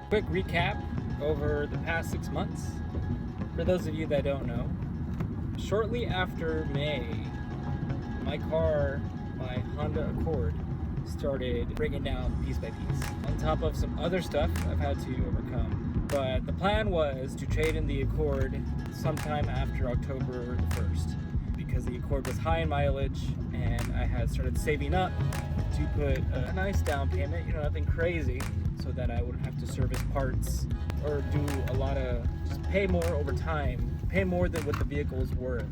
Quick recap over the past 6 months. For those of you that don't know, shortly after May, my Honda Accord, started breaking down piece by piece. On top of some other stuff I've had to overcome. But the plan was to trade in the Accord sometime after October the 1st, because the Accord was high in mileage and I had started saving up to put a nice down payment, nothing crazy, so that I wouldn't have to service parts or do a lot of, just pay more over time, pay more than what the vehicle's worth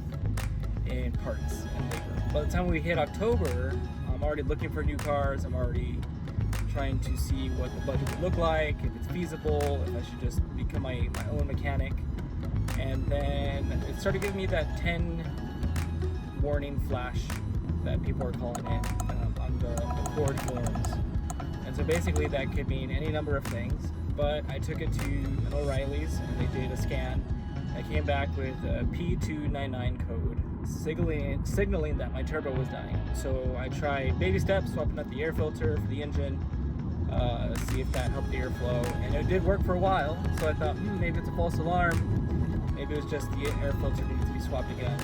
in parts and labor. By the time we hit October, I'm already looking for new cars. I'm already trying to see what the budget would look like, if it's feasible, if I should just become my own mechanic. And then it started giving me that 10 warning flash that people are calling it on the Accord forums. And so basically that could mean any number of things, but I took it to an O'Reilly's and they did a scan. I came back with a P299 code signaling that my turbo was dying. So I tried baby steps, swapping out the air filter for the engine, see if that helped the airflow, and it did work for a while. So I thought, maybe it's a false alarm, maybe it was just the air filter needed to be swapped again.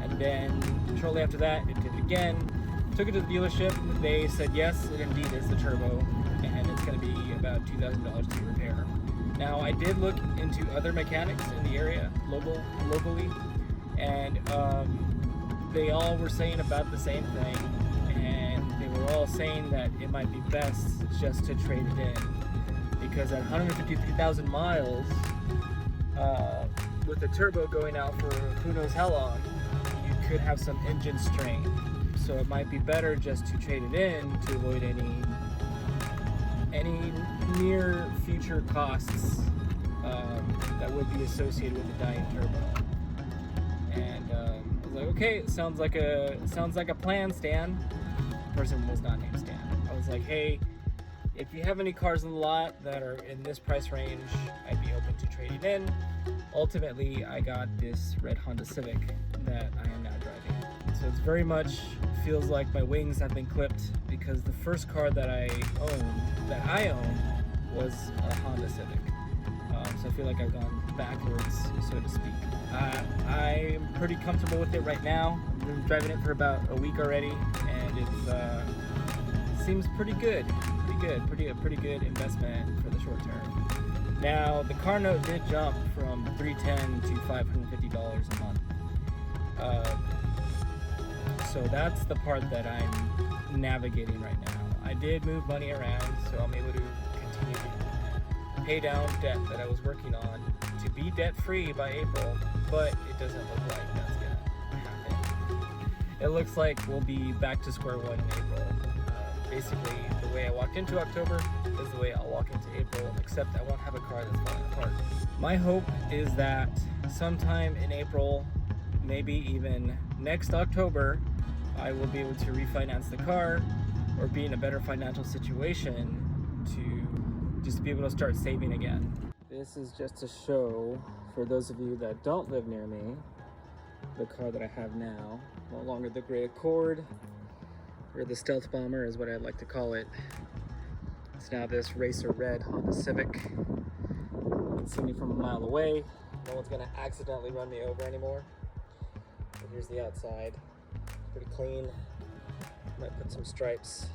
And then shortly after that, it did it again. Took it to the dealership. They said yes, it indeed is the turbo, and it's going to be about $2,000 to repair. Now, I did look into other mechanics in the area locally, and they all were saying about the same thing, and they were all saying that it might be best just to trade it in, because at 153,000 miles, with the turbo going out for who knows how long, you could have some engine strain. So it might be better just to trade it in to avoid any near future costs that would be associated with the dying turbo. And I was like, okay, it sounds like a plan, Stan. The person was not named Stan. I was like, hey, if you have any cars in the lot that are in this price range, I'd be open to trading in. Ultimately, I got this red Honda Civic that I am now driving. So it's very much feels like my wings have been clipped, because the first car that I owned was a Honda Civic. So I feel like I've gone backwards, so to speak. I'm pretty comfortable with it right now. I've been driving it for about a week already, and it seems pretty good. A pretty good investment for the short term. Now, the car note did jump from $310 to $550 a month. So that's the part that I'm navigating right now. I did move money around, so I'm able to continue to pay down debt that I was working on to be debt-free by April, but it doesn't look like that's gonna happen. It looks like we'll be back to square one in April. Basically, the way I walked into October is the way I'll walk into April, except I won't have a car that's falling apart. My hope is that sometime in April, maybe even next October, I will be able to refinance the car or be in a better financial situation to just be able to start saving again. This is just to show, for those of you that don't live near me, the car that I have now. No longer the gray Accord, or the Stealth Bomber is what I'd like to call it. It's now this racer red Honda Civic. You can see me from a mile away. No one's gonna accidentally run me over anymore. But here's the outside. Pretty clean. Might put some stripes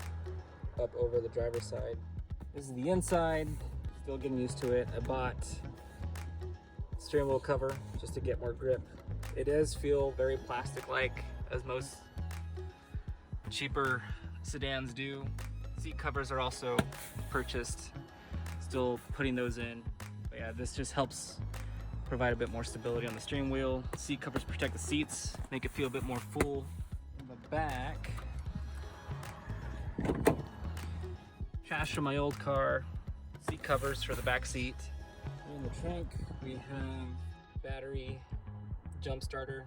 up over the driver's side. This is the inside. Still getting used to it. I bought steering wheel cover just to get more grip. It does feel very plastic-like, as most cheaper sedans do. Seat covers are also purchased. Still putting those in. But yeah, this just helps provide a bit more stability on the steering wheel. Seat covers protect the seats, make it feel a bit more full. In the back, trash from my old car, seat covers for the back seat. In the trunk, we have battery, jump starter,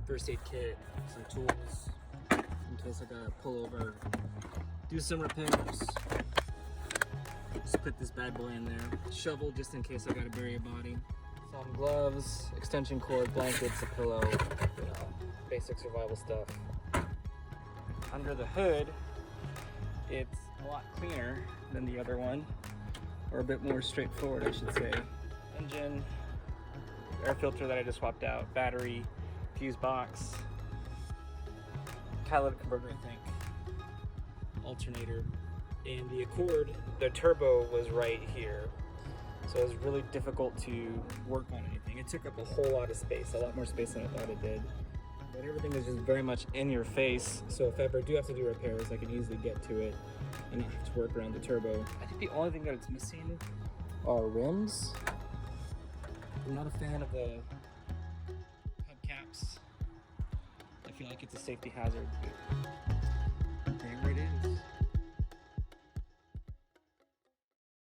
first aid kit, some tools in case I gotta pull over, do some repairs. Just put this bad boy in there. Shovel just in case I gotta bury a body. Some gloves, extension cord, blankets, a pillow, basic survival stuff. Under the hood, it's a lot cleaner than the other one. or a bit more straightforward, I should say. Engine, air filter that I just swapped out, battery, fuse box, catalytic converter, I think, alternator, and the Accord, the turbo was right here. So it was really difficult to work on anything. It took up a whole lot of space, a lot more space than I thought it did. But everything is just very much in your face. So if I ever do have to do repairs, I can easily get to it and not have to work around the turbo. I think the only thing that it's missing are rims. I'm not a fan of the hubcaps. I feel like it's a safety hazard.